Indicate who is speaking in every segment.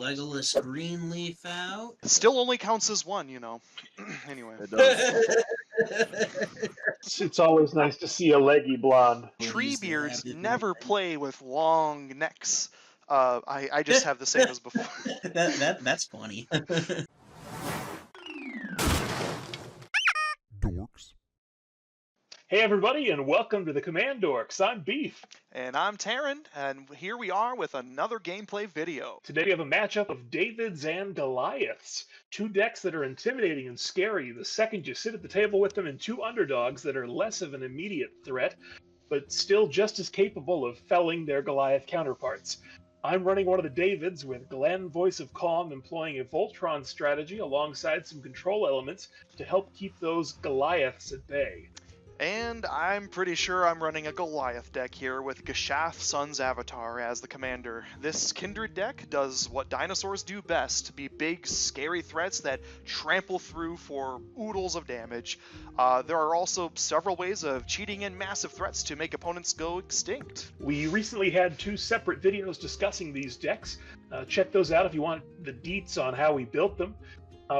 Speaker 1: Legolas Greenleaf out.
Speaker 2: It still only counts as one, you know. Anyway.
Speaker 3: It does.
Speaker 4: It's always nice to see a leggy blonde.
Speaker 2: Treebeards never play with long necks. I just have the same as before.
Speaker 1: That's funny.
Speaker 3: Dorks.
Speaker 4: Hey everybody, and welcome to the CommanDorks. I'm Beef.
Speaker 2: And I'm Tarren, and here we are with another gameplay video.
Speaker 4: Today we have a matchup of Davids and Goliaths. Two decks that are intimidating and scary the second you sit at the table with them, and two underdogs that are less of an immediate threat, but still just as capable of felling their Goliath counterparts. I'm running one of the Davids with Glenn, Voice of Calm, employing a Voltron strategy alongside some control elements to help keep those Goliaths at bay.
Speaker 2: And I'm pretty sure I'm running a Goliath deck here with Gishath, Sun's Avatar as the commander. This Kindred deck does what dinosaurs do best, be big, scary threats that trample through for oodles of damage. There are also several ways of cheating in massive threats to make opponents go extinct.
Speaker 4: We recently had two separate videos discussing these decks. Check those out if you want the deets on how we built them.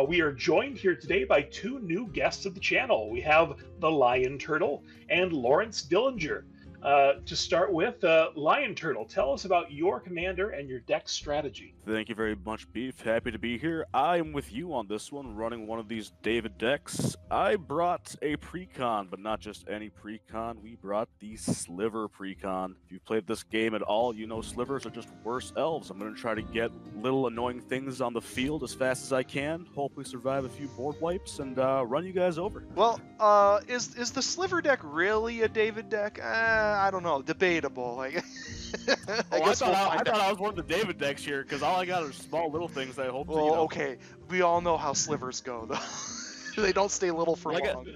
Speaker 4: We are joined here today by two new guests of the channel. We have the Lion Turtle and Lawrence Dillinger. To start with, Lion Turtle, tell us about your commander and your deck strategy.
Speaker 3: Thank you very much, Beef. Happy to be here. I am with you on this one, running one of these David decks. I brought a precon, but not just any precon. We brought the Sliver precon. If you've played this game at all, you know slivers are just worse elves. I'm going to try to get little annoying things on the field as fast as I can, hopefully survive a few board wipes, and run you guys over.
Speaker 2: Well, is the Sliver deck really a David deck? I don't know. Debatable. Like,
Speaker 3: I thought I was one of the David decks here, because all I got are small little things I hope to,
Speaker 2: well, okay. We all know how slivers go, though. They don't stay little for long.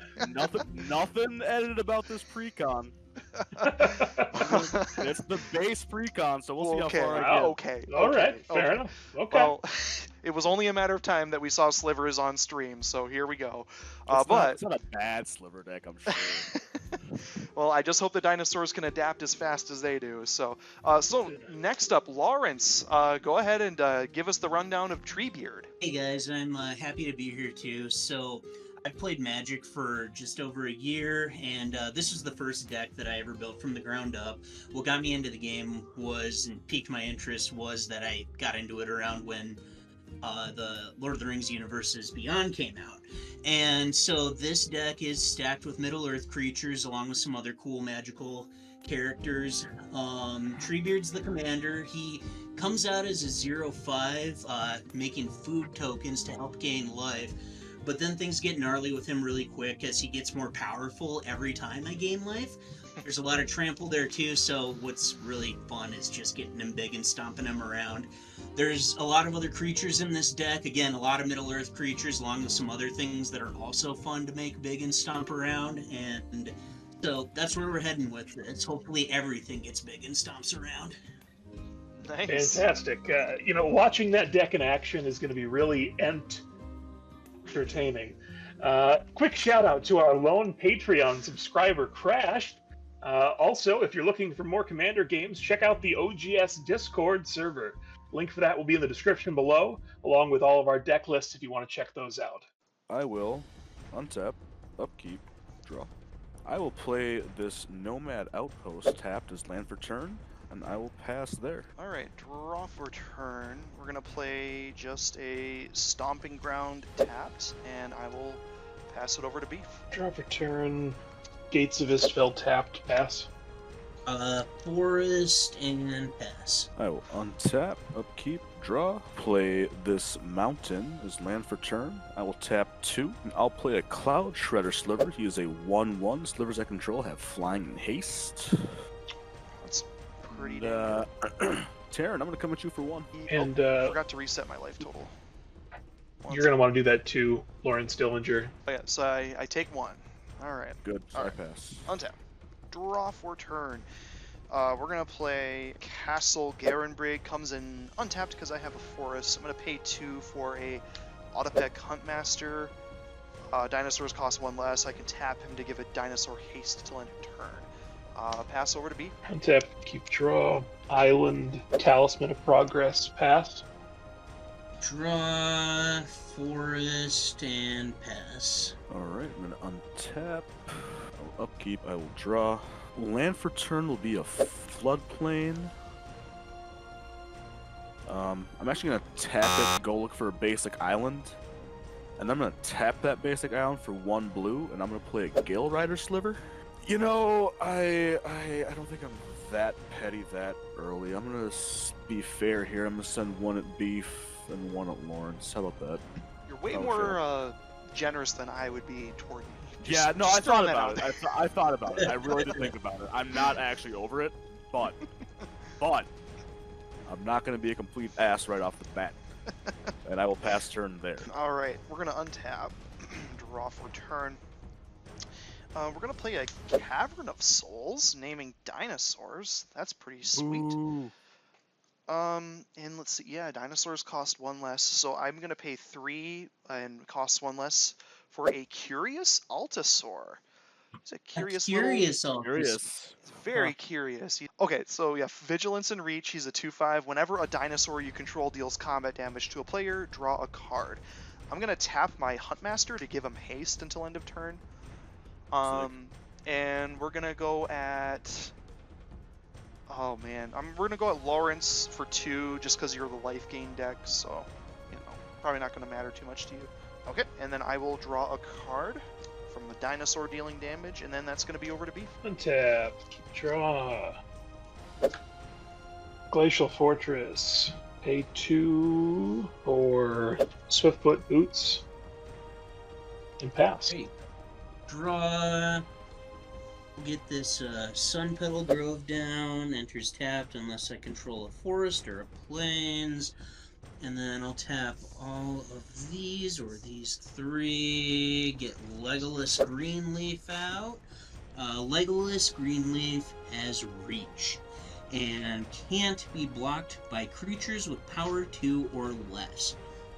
Speaker 3: Nothing edited about this precon. It's the base precon, so we'll see how far I get.
Speaker 2: Okay.
Speaker 4: All right, fair enough. Okay.
Speaker 2: Well, it was only a matter of time that we saw slivers on stream, so here we go.
Speaker 3: It's not a bad sliver deck, I'm sure.
Speaker 2: Well, I just hope the dinosaurs can adapt as fast as they do. So, next up, Lawrence, go ahead and give us the rundown of Treebeard.
Speaker 1: Hey guys, I'm happy to be here too. So, I've played Magic for just over a year, and this was the first deck that I ever built from the ground up. What got me into the game and piqued my interest was that I got into it around when the Lord of the Rings Universes Beyond came out. And so this deck is stacked with Middle-earth creatures along with some other cool magical characters. Treebeard's the commander. He comes out as a 0/5, making food tokens to help gain life. But then things get gnarly with him really quick as he gets more powerful every time I gain life. There's a lot of trample there too, so what's really fun is just getting him big and stomping him around. There's a lot of other creatures in this deck. Again, a lot of Middle-earth creatures along with some other things that are also fun to make big and stomp around. And so that's where we're heading with this. Hopefully everything gets big and stomps around.
Speaker 2: Nice.
Speaker 4: Fantastic. Watching that deck in action is going to be really entertaining. Quick shout out to our lone Patreon subscriber, Crashed. Also, if you're looking for more Commander games, check out the OGS Discord server. Link for that will be in the description below, along with all of our deck lists if you want to check those out.
Speaker 3: I will untap, upkeep, draw. I will play this Nomad Outpost tapped as land for turn, and I will pass there.
Speaker 2: Alright, draw for turn. We're going to play just a Stomping Ground tapped, and I will pass it over to Beef.
Speaker 4: Draw for turn, Gates of Istfell tapped, pass.
Speaker 1: Forest and pass.
Speaker 3: I will untap, upkeep, draw, play this Mountain as land for turn. I will tap 2, and I'll play a Cloud Shredder Sliver. He is a 1/1. Slivers I control have flying and haste.
Speaker 2: That's pretty damn good.
Speaker 3: Tarren, I'm going to come at you for 1.
Speaker 4: And
Speaker 2: I forgot to reset my life total.
Speaker 4: You're going to want to do that too, Lawrence Dillinger.
Speaker 2: Oh, yeah, so I take 1. Alright.
Speaker 3: Good, so
Speaker 2: All
Speaker 3: I
Speaker 2: right.
Speaker 3: pass.
Speaker 2: Untap. Draw for turn. We're going to play Castle Garenbrig. Comes in untapped because I have a forest. I'm going to pay 2 for a Autopec Huntmaster. Dinosaurs cost 1 less. I can tap him to give a dinosaur haste till end of turn. Pass over to B.
Speaker 4: Untap, keep draw, Island, Talisman of Progress, pass.
Speaker 1: Draw, forest, and pass.
Speaker 3: Alright, I'm gonna untap. I'll upkeep, I will draw. Land for turn will be a floodplain. I'm actually gonna tap it, go look for a basic island. And I'm gonna tap that basic island for 1 blue, and I'm gonna play a Gale Rider Sliver. You know, I don't think I'm that petty that early. I'm gonna be fair here. I'm gonna send 1 at Beef and 1 at Lawrence. How about that?
Speaker 2: You're way more generous than I would be toward you.
Speaker 3: Yeah, no, I thought about it. I thought about it. I really did think about it. I'm not actually over it, but I'm not gonna be a complete ass right off the bat. And I will pass turn there.
Speaker 2: Alright, we're going to untap, draw for turn. We're going to play a Cavern of Souls, naming dinosaurs. That's pretty sweet.
Speaker 3: Ooh.
Speaker 2: And let's see, yeah, dinosaurs cost 1 less, so I'm going to pay 3 and cost 1 less for a Curious Altasaur. It's a curious
Speaker 1: Curious.
Speaker 2: It's very curious. Okay, so yeah, Vigilance and Reach, he's a 2/5. Whenever a dinosaur you control deals combat damage to a player, draw a card. I'm going to tap my Huntmaster to give him haste until end of turn. And we're going to go at... Oh man, we're going to go at Lawrence for 2 just because you're the life gain deck, so, you know, probably not going to matter too much to you. Okay, and then I will draw a card from the dinosaur dealing damage, and then that's going to be over to Beef.
Speaker 4: Untap. Draw. Glacial Fortress. Pay 2 for Swiftfoot Boots. And pass.
Speaker 1: Great. Draw. Get this Sun Petal Grove down. Enters tapped unless I control a forest or a plains. And then I'll tap all of these, or these 3, get Legolas Greenleaf out. Legolas Greenleaf has Reach, and can't be blocked by creatures with power 2 or less.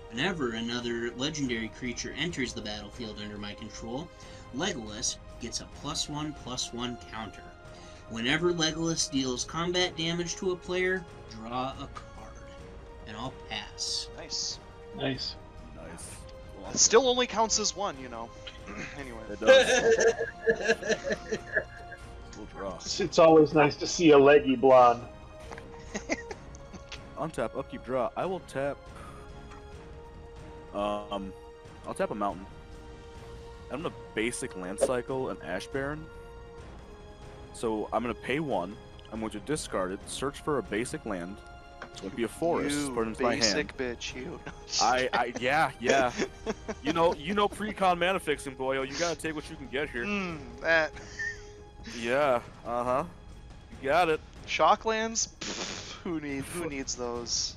Speaker 1: Whenever another legendary creature enters the battlefield under my control, Legolas gets a +1/+1 counter. Whenever Legolas deals combat damage to a player, draw a card. And I'll pass.
Speaker 2: Nice.
Speaker 4: Nice.
Speaker 3: Nice.
Speaker 2: It still only counts as 1, you know. Anyway.
Speaker 3: It does. We'll draw.
Speaker 4: It's always nice to see a leggy blonde.
Speaker 3: Untap, upkeep, draw. I will tap. I'll tap a mountain. I'm gonna basic land cycle an Ash Baron. So I'm gonna pay 1. I'm going to discard it, search for a basic land. It's going to be a forest. Put it into my hand.
Speaker 2: Basic bitch, you.
Speaker 3: Yeah. You know, precon mana fixing, boyo. You gotta take what you can get here.
Speaker 2: That.
Speaker 3: Yeah. You got it.
Speaker 2: Shocklands. Who needs those?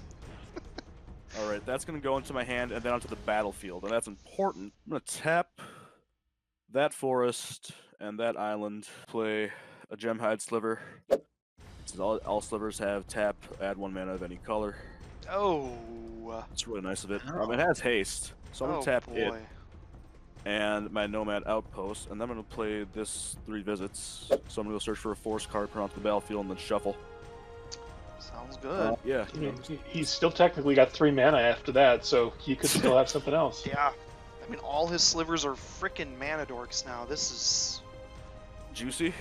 Speaker 3: All right, that's gonna go into my hand and then onto the battlefield, and that's important. I'm gonna tap that forest and that island. Play a Gemhide Sliver. All slivers have tap, add 1 mana of any color.
Speaker 2: Oh.
Speaker 3: It's really nice of it.
Speaker 1: Oh.
Speaker 3: It has haste, so I'm gonna tap
Speaker 2: boy.
Speaker 3: it and my Nomad Outpost, and then I'm gonna play this 3 visits. So I'm gonna go search for a forest card, put onto the battlefield, and then shuffle.
Speaker 2: Sounds good.
Speaker 3: Yeah.
Speaker 4: I mean, he's still technically got 3 mana after that, so he could still have something else.
Speaker 2: Yeah. I mean, all his slivers are frickin' mana dorks now. This is
Speaker 3: Juicy.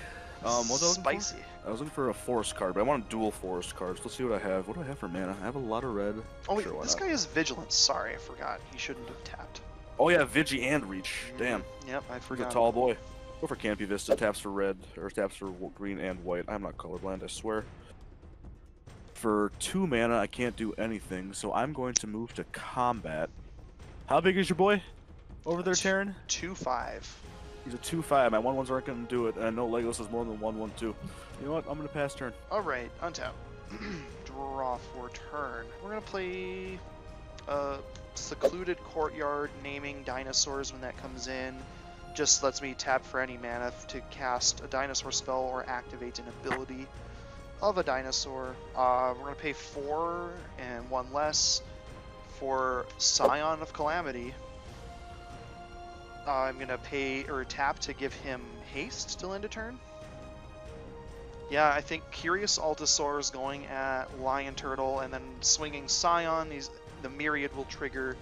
Speaker 3: What was I looking for?
Speaker 2: spicy.
Speaker 3: I was looking for a forest card, but I want dual forest cards. Let's see what I have. What do I have for mana? I have a lot of red.
Speaker 2: Oh wait,
Speaker 3: Sure, why
Speaker 2: this
Speaker 3: not?
Speaker 2: guy is Vigilance. Sorry, I forgot. He shouldn't have tapped.
Speaker 3: Oh yeah, Vigi and Reach. Damn.
Speaker 2: Yep, I
Speaker 3: He's
Speaker 2: forgot.
Speaker 3: a tall boy. Go for Canopy Vista. Taps for red, or taps for green and white. I'm not colorblind, I swear. For 2 mana, I can't do anything, so I'm going to move to combat. How big is your boy over there, Tarren?
Speaker 2: 2/5.
Speaker 3: He's a 2/5. My 1/1s aren't going to do it, and I know Legolas is more than 1/1/2. You know what? I'm going to pass turn.
Speaker 2: Alright, untap. Draw for turn. We're gonna play Secluded Courtyard, naming dinosaurs when that comes in. Just lets me tap for any mana to cast a dinosaur spell or activate an ability of a dinosaur. We're gonna pay 4 and 1 less for Scion of Calamity. I'm gonna pay or tap to give him haste till end of turn. Yeah, I think Curious Altasaur is going at Lion Turtle and then swinging Scion. the Myriad will trigger.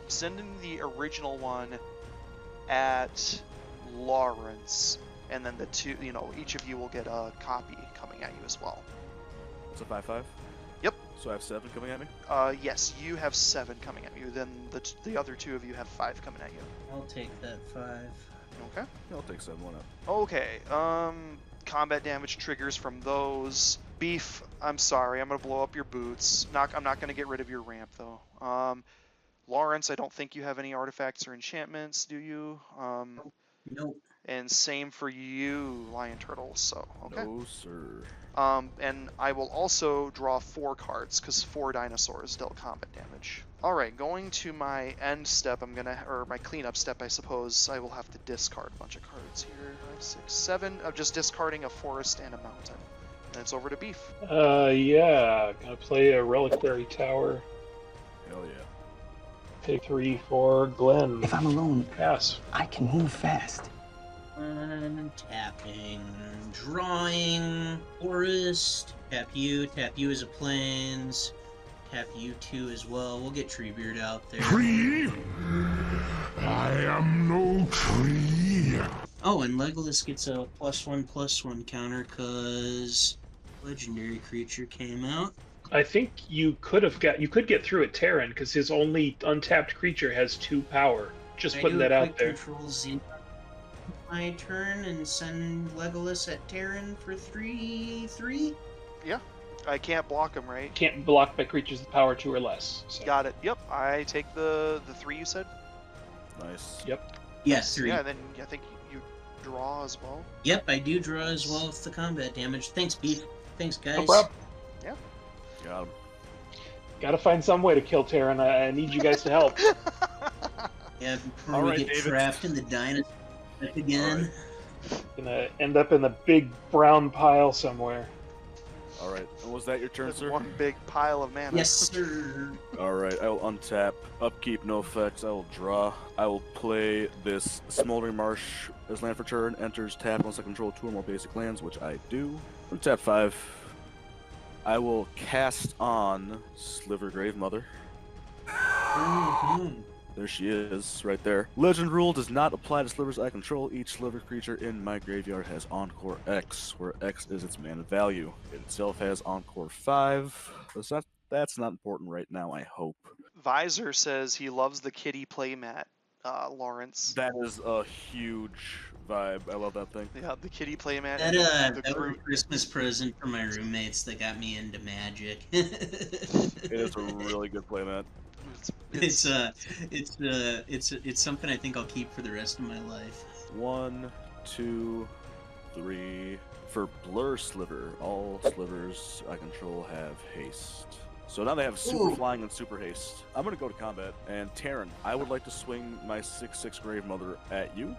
Speaker 2: Send in the original one at Lawrence, and then the two, each of you will get a copy coming at you as well.
Speaker 3: It's a 5/5?
Speaker 2: Yep.
Speaker 3: So I have 7 coming at me?
Speaker 2: Yes, you have 7 coming at you. Then the other 2 of you have 5 coming at you.
Speaker 1: I'll take that 5.
Speaker 2: Okay.
Speaker 3: Yeah, I'll take 7, 1 up.
Speaker 2: Okay. Combat damage triggers from those. Beef, I'm sorry, I'm gonna blow up your boots. I'm not gonna get rid of your ramp though. Lawrence, I don't think you have any artifacts or enchantments, do you?
Speaker 1: Nope.
Speaker 2: And same for you, Lion Turtle. So okay.
Speaker 3: No, sir.
Speaker 2: And I will also draw 4 cards because 4 dinosaurs dealt combat damage. All right, going to my end step, or my cleanup step, I suppose. I will have to discard a bunch of cards here. 5, 6, 7. I'm just discarding a forest and a mountain. And it's over to Beef.
Speaker 4: Yeah, gonna play a Reliquary Tower.
Speaker 3: Hell yeah.
Speaker 4: Pay 3 for Glenn.
Speaker 5: If I'm alone,
Speaker 4: Pass.
Speaker 5: I can move fast.
Speaker 1: Tapping, drawing, forest, tap you as a plains, tap you 2 as well. We'll get Treebeard out there.
Speaker 6: Tree? I am no tree.
Speaker 1: Oh, and Legolas gets a +1/+1 counter because legendary creature came out.
Speaker 4: I think you could get through at Tarren because his only untapped creature has 2 power. Just putting that out there.
Speaker 1: Control Z my turn and send Legolas at Tarren for 3/3.
Speaker 2: Yeah, I can't block him, right?
Speaker 4: Can't block by creatures with power 2 or less. So.
Speaker 2: Got it. Yep, I take the 3 you said.
Speaker 3: Nice.
Speaker 4: Yep.
Speaker 1: Yes, 3.
Speaker 2: Yeah, then I think you draw as well.
Speaker 1: Yep, I do draw as well with the combat damage. Thanks, Beef. Thanks, guys.
Speaker 4: No problem.
Speaker 2: Yeah.
Speaker 3: Got him.
Speaker 4: Gotta find some way to kill Tarren. I need you guys to help.
Speaker 1: Yeah, before
Speaker 3: All
Speaker 1: we
Speaker 3: right,
Speaker 1: get
Speaker 3: David.
Speaker 1: trapped in the dinosaur again.
Speaker 4: Gonna end up in the big brown pile somewhere.
Speaker 3: Alright, and was that your turn,
Speaker 2: That's
Speaker 3: sir?
Speaker 2: one big pile of mana.
Speaker 1: Yes, sir.
Speaker 3: Alright, I will untap, upkeep, no effects, I will draw. I will play this Smoldering Marsh as land for turn, enters tap unless I control 2 or more basic lands, which I do. Untap 5. I will cast on Sliver Gravemother.
Speaker 1: Mhm.
Speaker 3: There she is, right there. Legend rule does not apply to slivers I control. Each sliver creature in my graveyard has Encore X, where X is its mana value. It itself has Encore 5. That's not important right now, I hope.
Speaker 2: Visor says he loves the kitty playmat, Lawrence.
Speaker 3: That is a huge vibe. I love that thing.
Speaker 2: Yeah, the kitty playmat.
Speaker 1: That,
Speaker 2: and the
Speaker 1: that was a
Speaker 2: Groot.
Speaker 1: Christmas present for my roommates that got me into Magic.
Speaker 3: It is a really good playmat.
Speaker 1: It's something I think I'll keep for the rest of my life.
Speaker 3: 1, 2, 3. For Blur Sliver, all slivers I control have haste. So now they have super
Speaker 1: Ooh.
Speaker 3: flying and super haste. I'm gonna go to combat, and Tarren, I would like to swing my 6/6 Gravemother at you.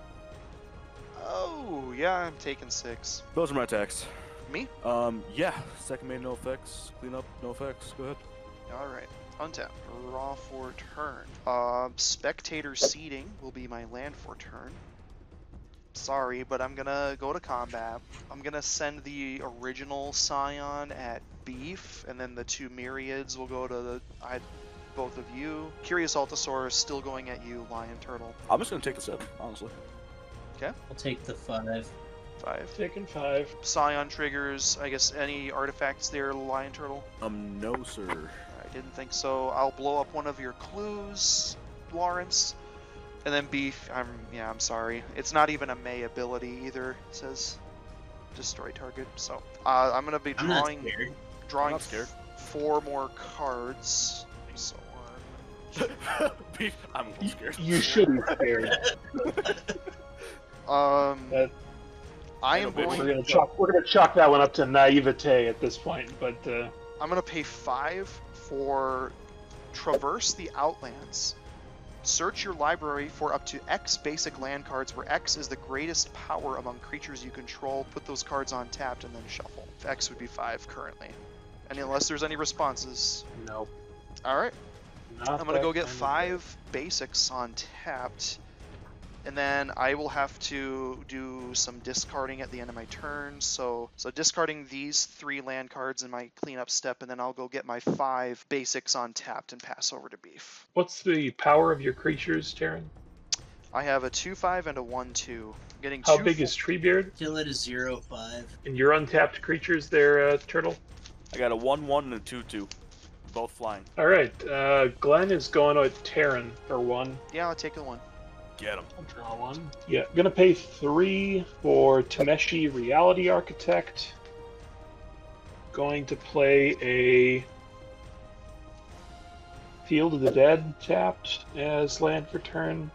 Speaker 2: Oh, yeah, I'm taking 6.
Speaker 3: Those are my attacks.
Speaker 2: Me?
Speaker 3: Yeah. Second main, no effects. Clean up, no effects. Go ahead.
Speaker 2: Alright. Untap. Draw for turn. Spectator Seeding will be my land for turn. Sorry, but I'm gonna go to combat. I'm gonna send the original Scion at Beef, and then the 2 Myriads will go to both of you. Curious Altosaurus still going at you, Lion Turtle.
Speaker 3: I'm just gonna take the 7, honestly.
Speaker 2: Okay.
Speaker 1: I'll take the 5.
Speaker 2: 5.
Speaker 4: Taking 5.
Speaker 2: Scion triggers, I guess any artifacts there, Lion Turtle?
Speaker 3: No, sir.
Speaker 2: I didn't think so. I'll blow up one of your clues, Lawrence. And then Beef, I'm sorry. It's not even a May ability either. It says destroy target. So I'm gonna be
Speaker 1: I'm not
Speaker 2: drawing
Speaker 1: scared.
Speaker 3: I'm not scared.
Speaker 2: 4 more cards. So
Speaker 3: Beef, I'm a little scared.
Speaker 4: You should be scared.
Speaker 2: I am
Speaker 3: We're
Speaker 2: going.
Speaker 4: We're gonna chalk that one up to naivete at this point, but
Speaker 2: I'm gonna pay 5 for Traverse the Outlands. Search your library for up to X basic land cards where X is the greatest power among creatures you control. Put those cards on tapped and then shuffle. X would be 5 currently. And unless there's any responses.
Speaker 4: no.
Speaker 2: Alright.
Speaker 4: Not
Speaker 2: I'm gonna
Speaker 4: that
Speaker 2: go get
Speaker 4: kind of
Speaker 2: 5 basics on tapped. And then I will have to do some discarding at the end of my turn. So discarding these 3 land cards in my cleanup step, and then I'll go get my 5 basics on tapped and pass over to Beef.
Speaker 4: What's the power of your creatures, Tarren?
Speaker 2: I have a 2/5 and a 1/2. Getting
Speaker 4: How
Speaker 2: 2
Speaker 4: big is Treebeard?
Speaker 1: Still at a 0/5.
Speaker 4: And your untapped creatures there, Turtle?
Speaker 3: I got a 1/1 and a 2/2, both flying.
Speaker 4: All right, Glenn is going with Tarren for 1.
Speaker 2: Yeah, I'll take the 1.
Speaker 3: Get him.
Speaker 4: I'll draw 1. Yeah, gonna pay 3 for Tameshi Reality Architect. Going to play a Field of the Dead tapped as land for turn.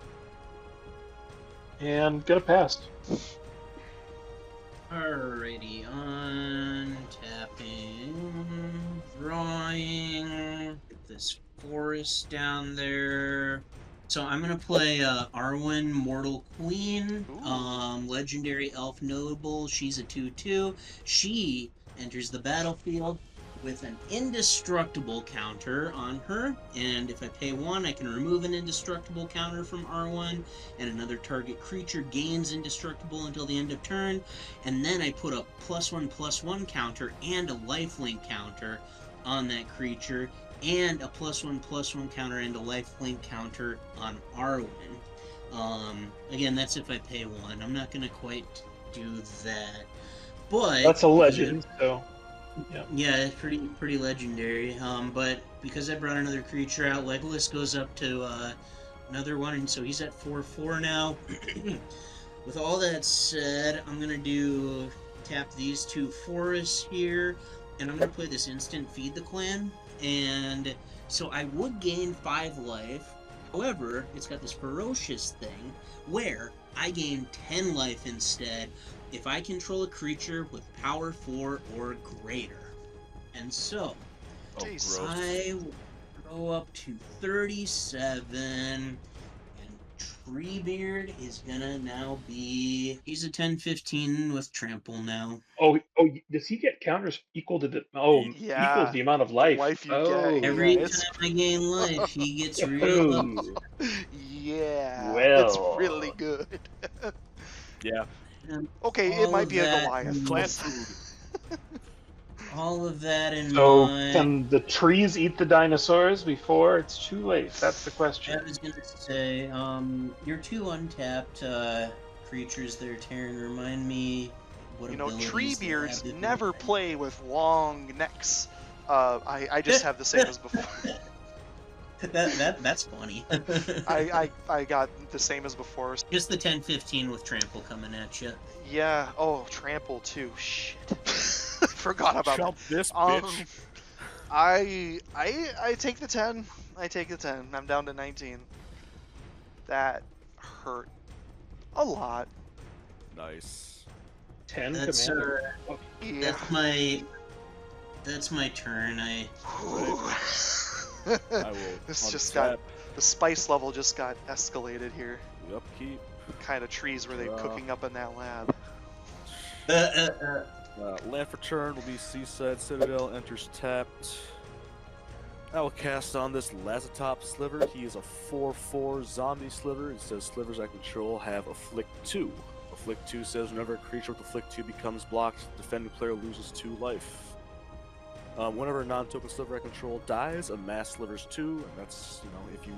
Speaker 4: And gonna pass.
Speaker 1: Alrighty, untapping, drawing, get this forest down there. So I'm gonna play Arwen, Mortal Queen, legendary elf noble. She's a 2/2. She enters the battlefield with an indestructible counter on her, and if I pay 1, I can remove an indestructible counter from R1, and another target creature gains indestructible until the end of turn, and then I put a +1/+1 counter and a lifelink counter on that creature, and a +1/+1 counter and a lifelink counter on Arwen. Again, that's if I pay 1. I'm not gonna quite do that, but
Speaker 4: that's a legend, so.
Speaker 1: Yeah, it's pretty legendary. But because I brought another creature out, Legolas goes up to another one, and so he's at 4/4 now. With all that said, I'm gonna tap these 2 forests here, and I'm gonna play this instant Feed the Clan, and so I would gain 5 life. However, it's got this ferocious thing where I gain 10 life instead if I control a creature with power 4 or greater. And so, I will go up to 37, and Treebeard is gonna now he's a 10/15 with trample now.
Speaker 4: Oh, does he get counters equal to the,
Speaker 2: Yeah,
Speaker 4: equals the amount of life?
Speaker 2: you get.
Speaker 1: Every
Speaker 2: Yeah,
Speaker 1: time I gain life, he gets real up.
Speaker 2: Yeah,
Speaker 4: Well.
Speaker 2: it's really good.
Speaker 3: Yeah.
Speaker 2: Okay, it might be a Goliath.
Speaker 3: Plant food.
Speaker 1: All of that in
Speaker 4: So
Speaker 1: mind.
Speaker 4: can the trees eat the dinosaurs before it's too late? That's the question.
Speaker 1: I was gonna say, your 2 untapped creatures there, Tarren, remind me what abilities they have
Speaker 2: Treebeards
Speaker 1: that
Speaker 2: never
Speaker 1: they-
Speaker 2: play with long necks. I just have the same as before.
Speaker 1: That's funny.
Speaker 2: I got the same as before.
Speaker 1: Just the 10/15 with trample coming at you.
Speaker 2: Yeah. Oh, trample too. Shit. Forgot about
Speaker 3: Jump
Speaker 2: that.
Speaker 3: this bitch.
Speaker 2: I take the 10. I take the 10. I'm down to 19. That hurt a lot.
Speaker 3: Nice.
Speaker 4: 10
Speaker 1: That's
Speaker 4: commander.
Speaker 2: Yeah.
Speaker 1: that's my turn.
Speaker 3: I will.
Speaker 2: This just
Speaker 3: untap.
Speaker 2: got the spice level just got escalated here.
Speaker 3: The upkeep.
Speaker 2: What kind of trees were they
Speaker 3: Draw.
Speaker 2: cooking up in that lab?
Speaker 3: Land for turn will be Seaside Citadel, enters tapped. I will cast on this Lazatop Sliver. He is a 4/4 zombie Sliver. It says Slivers I control have Afflict 2. Afflict 2 says whenever a creature with Afflict 2 becomes blocked, the defending player loses 2 life. Whenever a non-token Sliver I control dies, amass Slivers 2, and that's, if you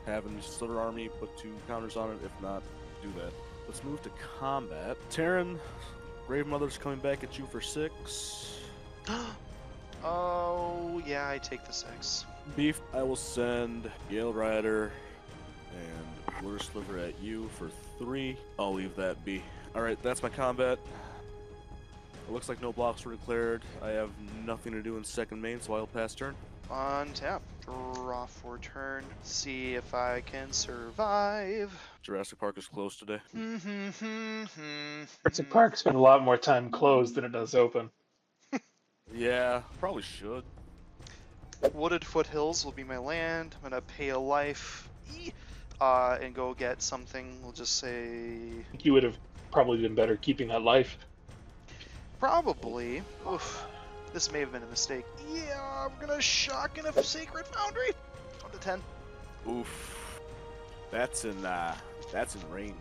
Speaker 3: have a Sliver army, put 2 counters on it. If not, do that. Let's move to combat. Tarren, Gravemother's coming back at you for 6.
Speaker 2: Oh, yeah, I take the 6.
Speaker 3: Beef, I will send Gale Rider and Blur Sliver at you for 3. I'll leave that be. Alright, that's my combat. It looks like no blocks were declared. I have nothing to do in second main, so I'll pass turn.
Speaker 2: On tap. Draw for turn. See if I can survive.
Speaker 3: Jurassic Park is closed today.
Speaker 4: Jurassic Park spent a lot more time closed than it does open.
Speaker 3: Yeah, probably should.
Speaker 2: Wooded Foothills will be my land. I'm gonna pay a life. And go get something. We'll just say...
Speaker 4: I think you would have probably been better keeping that life.
Speaker 2: Probably. Oof. This may have been a mistake. Yeah, I'm gonna shock in a Sacred Foundry. On to 10.
Speaker 3: Oof. That's in range.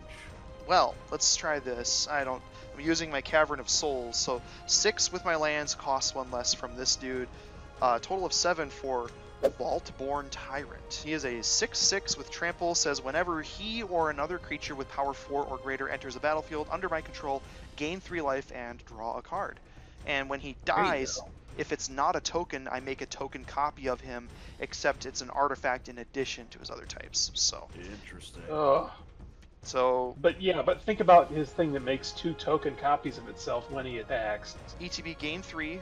Speaker 2: Well, let's try this. I'm using my Cavern of Souls, so 6 with my lands costs 1 less from this dude. Total of 7 for Vault-Born Tyrant. He is a 6/6 with trample, says whenever he or another creature with power 4 or greater enters the battlefield under my control, gain 3 life and draw a card. And when he dies, if it's not a token, I make a token copy of him, except it's an artifact in addition to his other types. So
Speaker 3: Interesting.
Speaker 4: But think about his thing that makes 2 token copies of itself when he attacks.
Speaker 2: ETB, gain 3,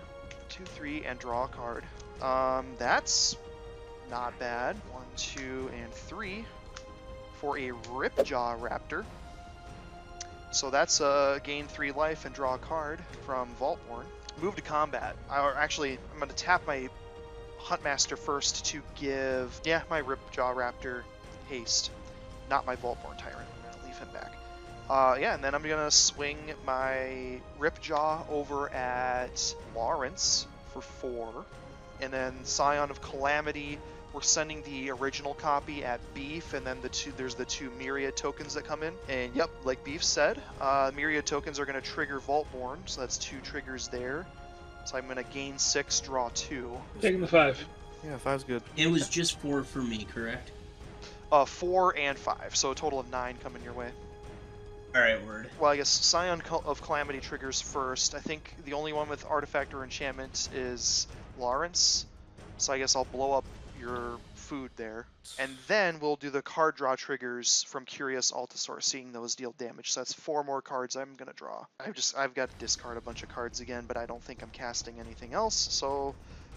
Speaker 2: 2/3, and draw a card. That's not bad. 1, 2, and 3 for a Ripjaw Raptor. So that's gain 3 life and draw a card from Vaultborn. Move to combat. I'm going to tap my Huntmaster first to give, my Ripjaw Raptor haste, not my Vaultborn Tyrant. I'm going to leave him back. And then I'm going to swing my Ripjaw over at Lawrence for 4. And then Scion of Calamity, we're sending the original copy at Beef, and then there's the 2 Myriad tokens that come in. And yep, like Beef said, Myriad tokens are going to trigger Vaultborn, so that's 2 triggers there. So I'm going to gain 6, draw 2.
Speaker 4: Taking the 5.
Speaker 3: Yeah, 5's good.
Speaker 1: It was just 4 for me, correct?
Speaker 2: 4 and 5, so a total of 9 coming your way.
Speaker 1: Alright, word.
Speaker 2: Well, I guess Scion of Calamity triggers first. I think the only one with artifact or enchantment is Lawrence, so I guess I'll blow up your food there. And then we'll do the card draw triggers from Curious Altasaur, seeing those deal damage. So that's 4 more cards I'm going to draw. I've got to discard a bunch of cards again, but I don't think I'm casting anything else, so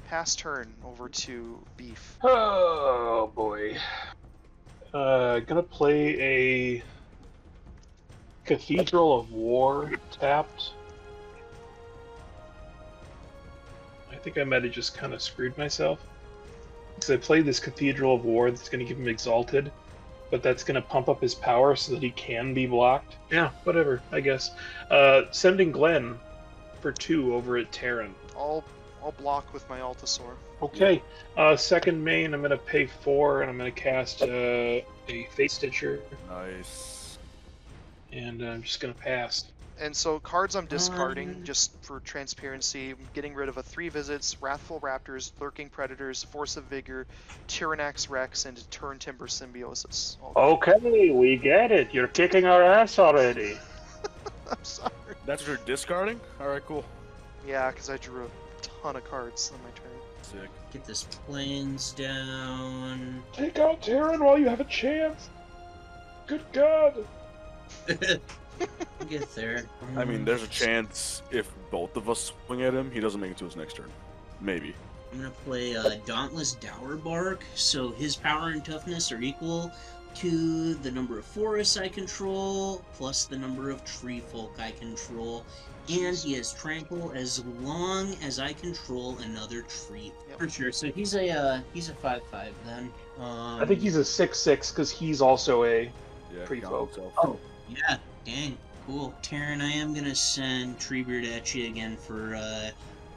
Speaker 2: pass turn over to Beef.
Speaker 4: Oh boy. Gonna play a Cathedral of War tapped. I think I might have just kind of screwed myself. Because I played this Cathedral of War that's going to give him Exalted, but that's going to pump up his power so that he can be blocked. Yeah, whatever, I guess. Sending Glenn for 2 over at Tarren.
Speaker 2: I'll block with my Altasaur.
Speaker 4: Okay. Second main, I'm going to pay 4, and I'm going to cast a Face Stitcher.
Speaker 3: Nice.
Speaker 4: And I'm just going to pass.
Speaker 2: And so cards I'm discarding, just for transparency, I'm getting rid of a 3 visits, Wrathful Raptors, Lurking Predators, Force of Vigor, Tyrannax Rex, and Turn Timber Symbiosis.
Speaker 4: Okay, we get it. You're kicking our ass already.
Speaker 2: I'm sorry.
Speaker 3: That's what you're discarding? Alright, cool.
Speaker 2: Yeah, because I drew a ton of cards on my turn.
Speaker 3: Sick.
Speaker 1: Get this plains down.
Speaker 4: Take out Tarren while you have a chance. Good God.
Speaker 1: Get there.
Speaker 3: I mean, there's a chance if both of us swing at him, he doesn't make it to his next turn. Maybe.
Speaker 1: I'm gonna play Dauntless Dour Bark, so his power and toughness are equal to the number of forests I control, plus the number of tree folk I control, and he has trample as long as I control another tree.
Speaker 2: Yep.
Speaker 1: For sure, so he's a 5/5 then.
Speaker 4: I think he's a 6/6 because he's also a tree folk.
Speaker 1: Oh, yeah, dang, cool. Tarren, I am gonna send Treebeard at you again for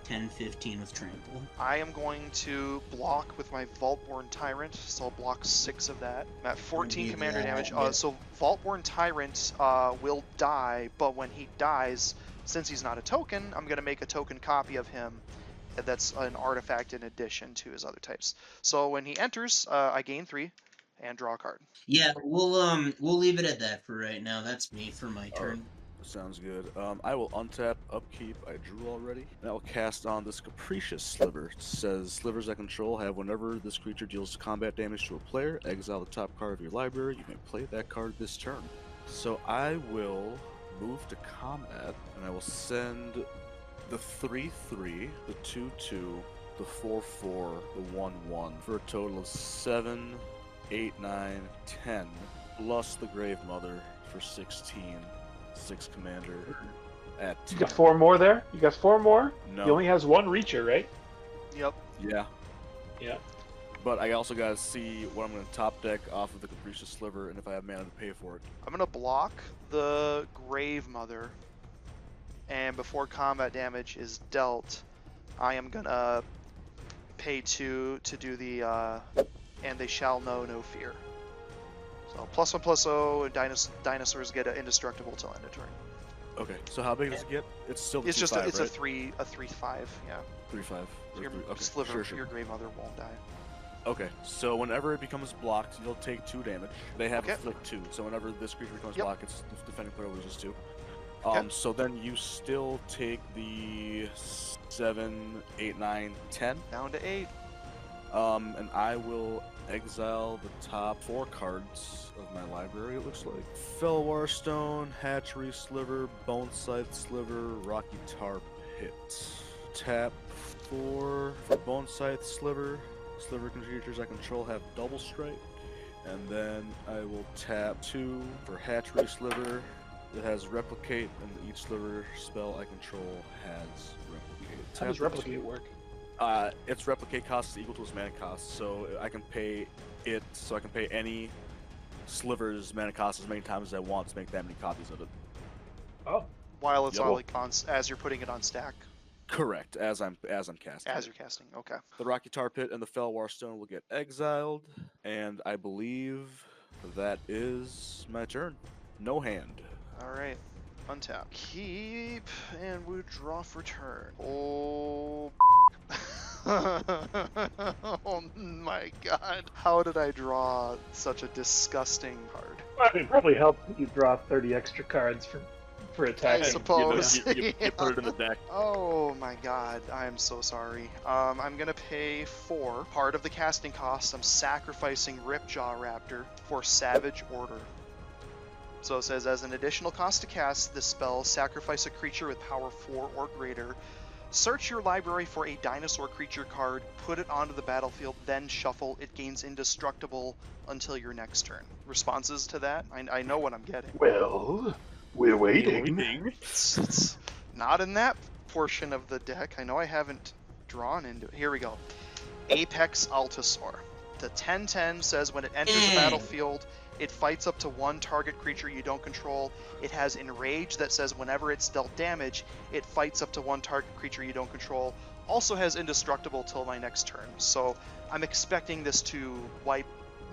Speaker 1: 10-15 with trample.
Speaker 2: I am going to block with my Vaultborn Tyrant, so I'll block 6 of that. I'm at 14 commander damage. So Vaultborn Tyrant will die, but when he dies, since he's not a token, I'm going to make a token copy of him that's an artifact in addition to his other types. So when he enters, I gain 3 and draw a card.
Speaker 1: Yeah, we'll leave it at that for right now. That's me for my turn.
Speaker 3: Sounds good. I will untap Upkeep. I drew already. And I will cast on this Capricious Sliver. It says, Slivers I control have whenever this creature deals combat damage to a player, exile the top card of your library. You may play that card this turn. So I will move to combat, and I will send the 3/3, the 2/2, the 4/4, the 1/1 for a total of 7, 8, 9, 10, plus the Gravemother for 16. 6 commander at 10.
Speaker 4: You got 4 more there? You got 4 more?
Speaker 3: No.
Speaker 4: He only has 1 Reacher, right?
Speaker 2: Yep.
Speaker 3: Yeah.
Speaker 4: Yeah.
Speaker 3: But I also gotta see what I'm gonna top deck off of the Capricious Sliver and if I have mana to pay for it.
Speaker 2: I'm going to block the Gravemother, and before combat damage is dealt, I am going to pay 2 to do the And They Shall Know No Fear. So +1/+0, dinosaurs get indestructible till end of turn.
Speaker 3: Okay, so how big does it get? It's still the
Speaker 2: It's just
Speaker 3: 2/5,
Speaker 2: it's
Speaker 3: right?
Speaker 2: a 3/5, yeah.
Speaker 3: 3/5.
Speaker 2: Your
Speaker 3: Okay,
Speaker 2: Sliver,
Speaker 3: sure.
Speaker 2: your Gravemother won't die.
Speaker 3: Okay, so whenever it becomes blocked, you'll take 2 damage. They have
Speaker 2: Okay.
Speaker 3: a flip 2, so whenever this creature becomes
Speaker 2: Yep.
Speaker 3: blocked, its defending player loses 2.
Speaker 2: Okay.
Speaker 3: So then you still take the 7, 8, 9, 10.
Speaker 2: Down to 8.
Speaker 3: And I will exile the top 4 cards of my library, it looks like. Fellwar Stone, Hatchery Sliver, Bone Scythe Sliver, Rocky Tar Pit. Tap 4 for Bone Scythe Sliver. Sliver creatures I control have double strike. And then I will tap 2 for Hatchery Sliver. It has Replicate, and each Sliver spell I control has Replicate.
Speaker 4: How does Replicate work?
Speaker 3: Its Replicate cost is equal to its mana cost, so I can pay it, so I can pay any Sliver's mana cost as many times as I want to make that many copies of it.
Speaker 4: Oh,
Speaker 2: While it's
Speaker 3: Yep.
Speaker 2: on, like, as you're putting it on stack.
Speaker 3: Correct, as I'm casting.
Speaker 2: As
Speaker 3: it.
Speaker 2: you're casting, okay.
Speaker 3: The Rocky Tar Pit and the Fellwar Stone will get exiled, and I believe that is my turn. No hand.
Speaker 2: Alright. Untap. Keep, and withdraw for turn. Oh. Oh my god. How did I draw such a disgusting card?
Speaker 4: I mean, it probably helped that you draw 30 extra cards for attacking.
Speaker 2: I suppose.
Speaker 3: You put it in the deck.
Speaker 2: Oh my god, I'm so sorry. I'm gonna pay 4. Part of the casting cost, I'm sacrificing Ripjaw Raptor for Savage Order. So it says, as an additional cost to cast this spell, sacrifice a creature with power 4 or greater. Search your library for a dinosaur creature card, put it onto the battlefield, then shuffle. It gains indestructible until your next turn. Responses to that? I know what I'm getting.
Speaker 4: Well, we're waiting.
Speaker 2: It's not in that portion of the deck. I know I haven't drawn into it. Here we go. Apex Altasaur. The 10/10 says when it enters the battlefield, it fights up to 1 target creature you don't control. It has Enrage that says whenever it's dealt damage, it fights up to 1 target creature you don't control. Also has Indestructible till my next turn. So I'm expecting this to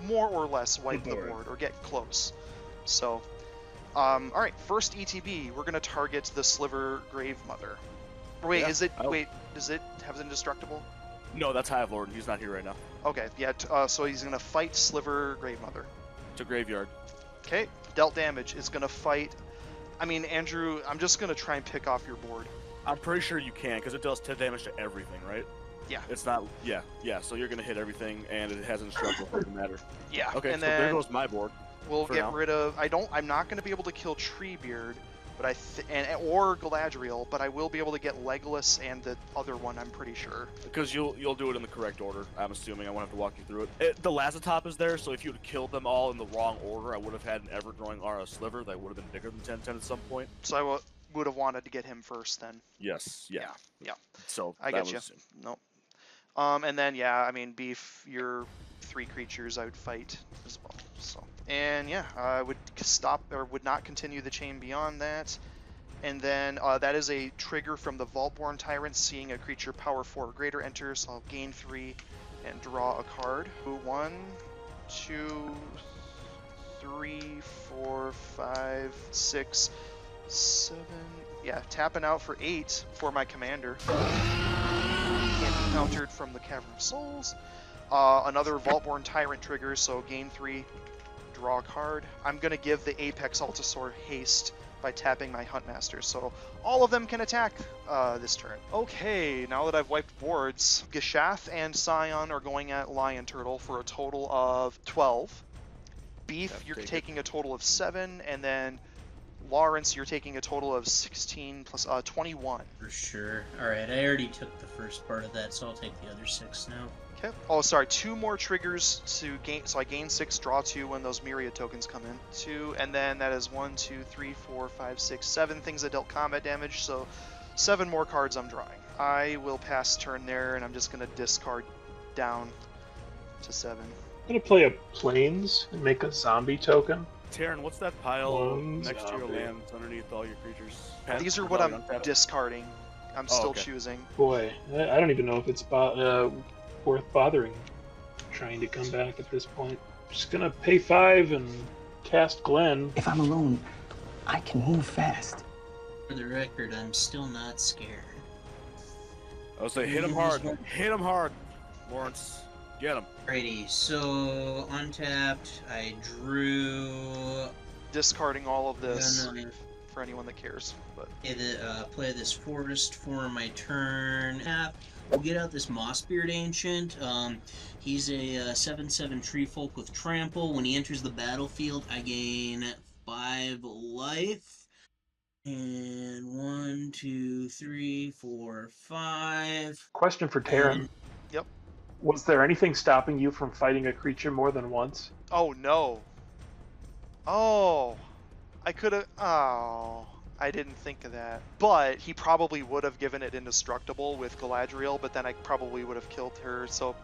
Speaker 2: more or less wipe the board or get close. So, alright, first ETB, we're going to target the Sliver Gravemother. Wait,
Speaker 3: Yeah,
Speaker 2: does it have Indestructible?
Speaker 3: No, that's Hive Lord, and he's not here right now.
Speaker 2: Okay, yeah, so he's going to fight Sliver Gravemother.
Speaker 3: To Graveyard.
Speaker 2: Okay, dealt damage. It's going to fight... I mean, Andrew, I'm just going to try and pick off your board.
Speaker 3: I'm pretty sure you can, because it does 10 damage to everything, right?
Speaker 2: Yeah.
Speaker 3: It's not... Yeah, so you're going to hit everything, and it has Indestructible, it doesn't matter.
Speaker 2: Yeah,
Speaker 3: Okay,
Speaker 2: and
Speaker 3: so
Speaker 2: then
Speaker 3: there goes my board.
Speaker 2: we'll
Speaker 3: for
Speaker 2: get
Speaker 3: now.
Speaker 2: rid of... I'm not going to be able to kill Treebeard, but or Galadriel, but I will be able to get Legolas and the other one, I'm pretty sure.
Speaker 3: Because you'll do it in the correct order, I'm assuming. I won't have to walk you through it. The Lazatop is there, so if you had killed them all in the wrong order, I would have had an ever-growing Aura Sliver that would have been bigger than 10/10 at some point.
Speaker 2: So I would have wanted to get him first then.
Speaker 3: Yes, yeah. So
Speaker 2: I
Speaker 3: that
Speaker 2: get you.
Speaker 3: was-
Speaker 2: Nope. And then, yeah, I mean, Beef, your 3 creatures I would fight as well. So, and yeah, I would stop or would not continue the chain beyond that. And then that is a trigger from the Vaultborn Tyrant, seeing a creature power 4 or greater enter, so I'll gain 3 and draw a card. 1, 2, 3, 4, 5, 6, 7. Yeah, tapping out for 8 for my commander. Can't be countered from the Cavern of Souls. Another Vaultborn Tyrant trigger, so gain 3, draw a card. I'm going to give the Apex Altasaur haste by tapping my Huntmaster, so all of them can attack this turn. Okay, now that I've wiped boards, Gishath and Scion are going at Lion Turtle for a total of 12. Beef,
Speaker 3: That's
Speaker 2: you're
Speaker 3: pretty
Speaker 2: taking a total of 7, and then Lawrence, you're taking a total of 16 plus 21.
Speaker 1: For sure. Alright, I already took the first part of that, so I'll take the other 6 now.
Speaker 2: Okay. Oh, sorry, 2 more triggers to gain, so I gain 6, draw 2 when those Myriad tokens come in. 2, and then that is 1, 2, 3, 4, 5, 6, 7 things that dealt combat damage, so 7 more cards I'm drawing. I will pass turn there, and I'm just going to discard down to 7.
Speaker 4: I'm gonna play a Plains and make a zombie token.
Speaker 3: Tarren, what's that pile
Speaker 4: One
Speaker 3: next to your
Speaker 4: zombie.
Speaker 3: lands underneath all your creatures?
Speaker 2: These are
Speaker 3: Or
Speaker 2: what
Speaker 3: no,
Speaker 2: I'm
Speaker 3: you don't have it?
Speaker 2: discarding. I'm
Speaker 3: Oh,
Speaker 2: still
Speaker 3: okay.
Speaker 2: choosing.
Speaker 4: Boy, I don't even know if it's worth bothering trying to come back at this point. Just gonna pay 5 and cast Glenn.
Speaker 5: If I'm alone, I can move fast.
Speaker 1: For the record, I'm still not scared.
Speaker 3: I would say hit him hard. Hit him hard, Lawrence. Get him.
Speaker 1: Alrighty, so untapped, I drew.
Speaker 2: Discarding all of this
Speaker 1: Gonna
Speaker 2: for anyone that cares. But
Speaker 1: play this forest for my turn. Tap. We'll get out this Mossbeard Ancient. He's a 7/7 tree folk with trample. When he enters the battlefield, I gain 5 life. And 1, 2, 3, 4, 5.
Speaker 4: Question for Tarren.
Speaker 2: Yep.
Speaker 4: Was there anything stopping you from fighting a creature more than once?
Speaker 2: oh no. Oh, I could have. Oh, I didn't think of that. But he probably would have given it indestructible with Galadriel, but then I probably would have killed her. So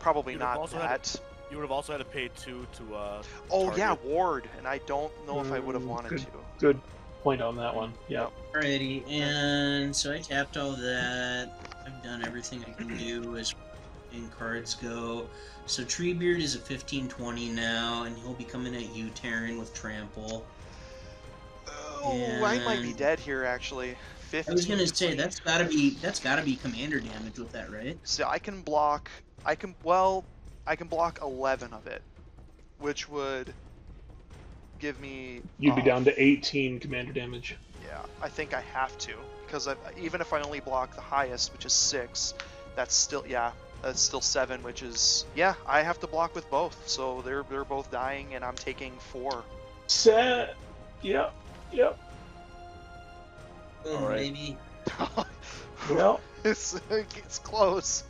Speaker 2: probably
Speaker 3: You'd have
Speaker 2: not
Speaker 3: also
Speaker 2: that.
Speaker 3: You would have also had to pay 2 to
Speaker 2: Oh
Speaker 3: target.
Speaker 2: yeah, ward, and I don't know if I would have wanted to.
Speaker 4: Good point on that one. Yeah.
Speaker 1: Alrighty, and so I tapped all that. I've done everything I can do as in cards go. So Treebeard is a 15/20 now, and he'll be coming at you, Tarren, with trample.
Speaker 2: Oh, I might be
Speaker 1: And-
Speaker 2: dead here actually. 15,
Speaker 1: I was gonna say
Speaker 2: 20.
Speaker 1: that's gotta be commander damage with that, right?
Speaker 2: So I can block. I can block 11 of it, which would give me.
Speaker 4: You'd be down to 18 commander damage.
Speaker 2: Yeah, I think I have to because even if I only block the highest, which is 6, that's still that's still 7, which is I have to block with both. So they're both dying, and I'm taking 4.
Speaker 4: Set. Yep. Yep.
Speaker 1: Oh,
Speaker 3: All right.
Speaker 1: maybe.
Speaker 4: Well,
Speaker 2: it's close.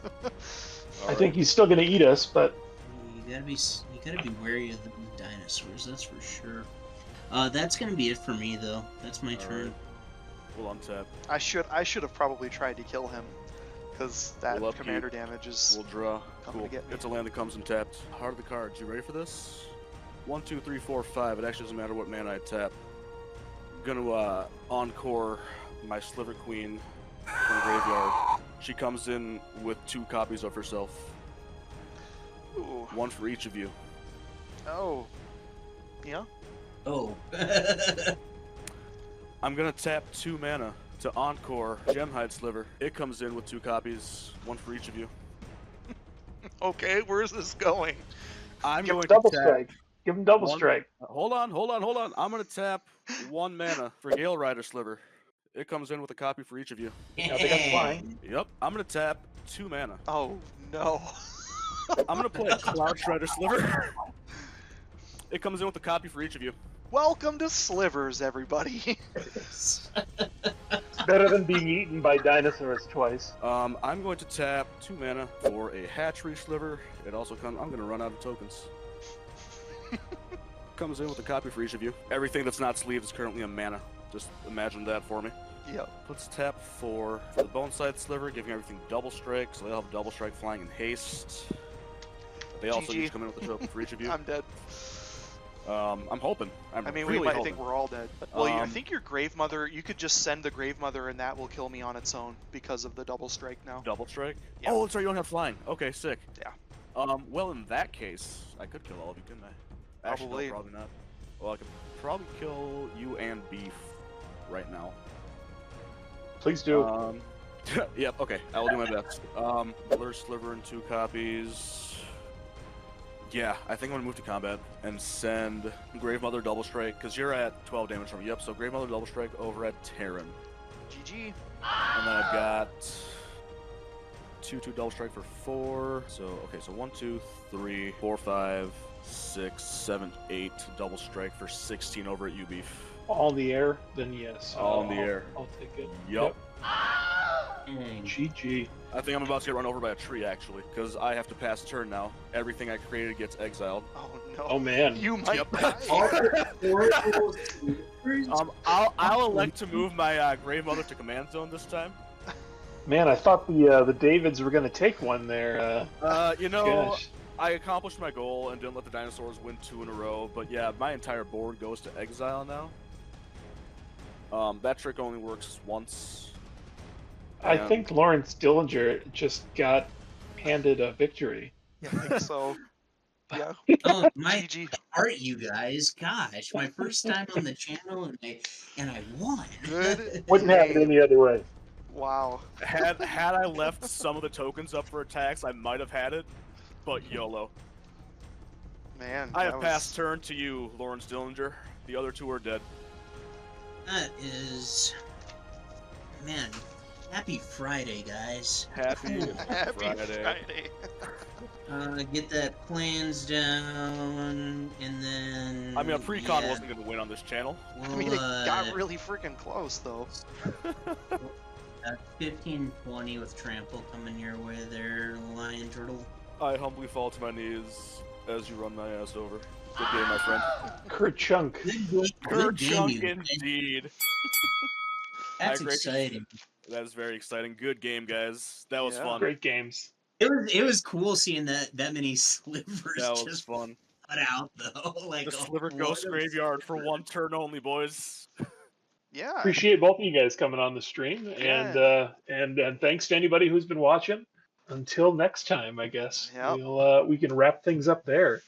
Speaker 4: I think he's still gonna eat us, but
Speaker 1: You gotta be wary of the dinosaurs. That's for sure. That's gonna be it for me though. That's my turn.
Speaker 3: Alright. We'll untap.
Speaker 2: I should have probably tried to kill him because that
Speaker 3: We'll upkeep.
Speaker 2: commander damage is.
Speaker 3: We'll draw.
Speaker 2: Coming to
Speaker 3: Cool.
Speaker 2: get me.
Speaker 3: It's a land that comes untapped. Heart of the cards. You ready for this? 1, 2, 3, 4, 5. It actually doesn't matter what mana I tap. I'm gonna encore my Sliver Queen from the graveyard. She comes in with 2 copies of herself.
Speaker 2: Ooh.
Speaker 3: 1 for each of you.
Speaker 2: Oh. Yeah.
Speaker 1: Oh.
Speaker 3: I'm gonna tap 2 mana to encore Gemhide Sliver. It comes in with 2 copies, 1 for each of you.
Speaker 2: Okay, where's this going?
Speaker 3: I'm
Speaker 4: give him
Speaker 3: going
Speaker 4: double
Speaker 3: to tap.
Speaker 4: strike. Give him double
Speaker 3: One-
Speaker 4: strike.
Speaker 3: Hold on. I'm gonna tap 1 mana for Gale Rider Sliver. It comes in with a copy for each of you.
Speaker 4: Now they got flying.
Speaker 3: Yep. I'm gonna tap 2 mana.
Speaker 2: Oh no.
Speaker 3: I'm gonna play a Cloud Strider Sliver. It comes in with a copy for each of you.
Speaker 2: Welcome to Slivers, everybody.
Speaker 4: It's better than being eaten by dinosaurs twice.
Speaker 3: I'm going to tap 2 mana for a Hatchery Sliver. It also comes. I'm gonna run out of tokens. Comes in with a copy for each of you. Everything that's not sleeved is currently a mana. Just imagine that for me.
Speaker 2: Yep.
Speaker 3: Let's tap 4 for the Boneside Sliver, giving everything double strike, so they'll have double strike flying and haste. They also
Speaker 2: GG.
Speaker 3: each come in with a token for each of you.
Speaker 2: I'm dead.
Speaker 3: I'm hoping.
Speaker 2: I mean,
Speaker 3: really
Speaker 2: we might
Speaker 3: hoping.
Speaker 2: think we're all dead. Well, I
Speaker 3: Um,
Speaker 2: think your Gravemother, you could just send the Gravemother and that will kill me on its own because of the double strike now.
Speaker 3: Double strike?
Speaker 2: Yeah.
Speaker 3: Oh, sorry, you don't have flying. Okay, sick.
Speaker 2: Yeah.
Speaker 3: Well, in that case, I could kill all of you, couldn't I? Actually,
Speaker 2: Probably.
Speaker 3: no, probably not. Well, I could probably kill you and Beef right now.
Speaker 4: Please do.
Speaker 3: Yep, okay, I will do my best. Blur Sliver in 2 copies. Yeah, I think I'm gonna move to combat and send Gravemother Double Strike, because you're at 12 damage from me. Yep, so Gravemother Double Strike over at Tarren.
Speaker 2: GG.
Speaker 3: And then I've got 2 Double Strike for 4. So, okay, so 1, 2, 3, 4, 5, 6, 7, 8 Double Strike for 16 over at you, Beef.
Speaker 4: All in the air, then yes.
Speaker 3: All in the air.
Speaker 4: I'll take it.
Speaker 3: Yup.
Speaker 1: Dang.
Speaker 4: GG.
Speaker 3: I think I'm about to get run over by a tree, actually, because I have to pass turn now. Everything I created gets exiled.
Speaker 2: Oh no.
Speaker 4: Oh man.
Speaker 2: You might
Speaker 3: Yep.
Speaker 2: die.
Speaker 3: I'll elect to move my Gravemother to command zone this time.
Speaker 4: Man, I thought the Davids were gonna take one there.
Speaker 3: You know,
Speaker 4: Gosh.
Speaker 3: I accomplished my goal and didn't let the dinosaurs win 2 in a row, but yeah, my entire board goes to exile now. That trick only works once.
Speaker 4: I
Speaker 3: and-
Speaker 4: think Lawrence Dillinger just got handed a victory.
Speaker 2: I think so. Yeah.
Speaker 1: Oh, my
Speaker 2: GG.
Speaker 1: heart, you guys! Gosh, my first time on the channel, and I won.
Speaker 2: Good.
Speaker 4: Wouldn't have it
Speaker 2: game.
Speaker 4: any other way.
Speaker 2: Wow.
Speaker 3: Had I left some of the tokens up for attacks, I might have had it, but YOLO.
Speaker 2: Man,
Speaker 3: I
Speaker 2: that
Speaker 3: have
Speaker 2: was...
Speaker 3: passed turn to you, Lawrence Dillinger. The other two are dead.
Speaker 1: That is, man. Happy Friday, guys.
Speaker 3: Happy
Speaker 2: Happy
Speaker 3: Friday.
Speaker 2: Friday.
Speaker 1: Get that plans down, and then.
Speaker 3: I mean, a precon wasn't going to win on this channel.
Speaker 2: I mean, it got really freaking close, though.
Speaker 1: 15-20 with trample coming your way there, lion turtle.
Speaker 3: I humbly fall to my knees as you run my ass over. Good game, my friend.
Speaker 4: Kerchunk.
Speaker 1: Good game,
Speaker 3: Chunk
Speaker 1: you guys.
Speaker 3: indeed.
Speaker 1: That's
Speaker 3: Hi, Greg.
Speaker 1: exciting.
Speaker 3: That is very exciting. Good game, guys. That was fun.
Speaker 4: Great games.
Speaker 1: It was cool seeing that many slivers
Speaker 3: That was
Speaker 1: just
Speaker 3: fun.
Speaker 1: put out though. Like
Speaker 3: The Sliver Ghost Graveyard for one turn only, boys.
Speaker 2: Yeah.
Speaker 4: Appreciate both of you guys coming on the stream,
Speaker 2: Yeah.
Speaker 4: and thanks to anybody who's been watching. Until next time, I guess
Speaker 2: Yep.
Speaker 4: we can wrap things up there.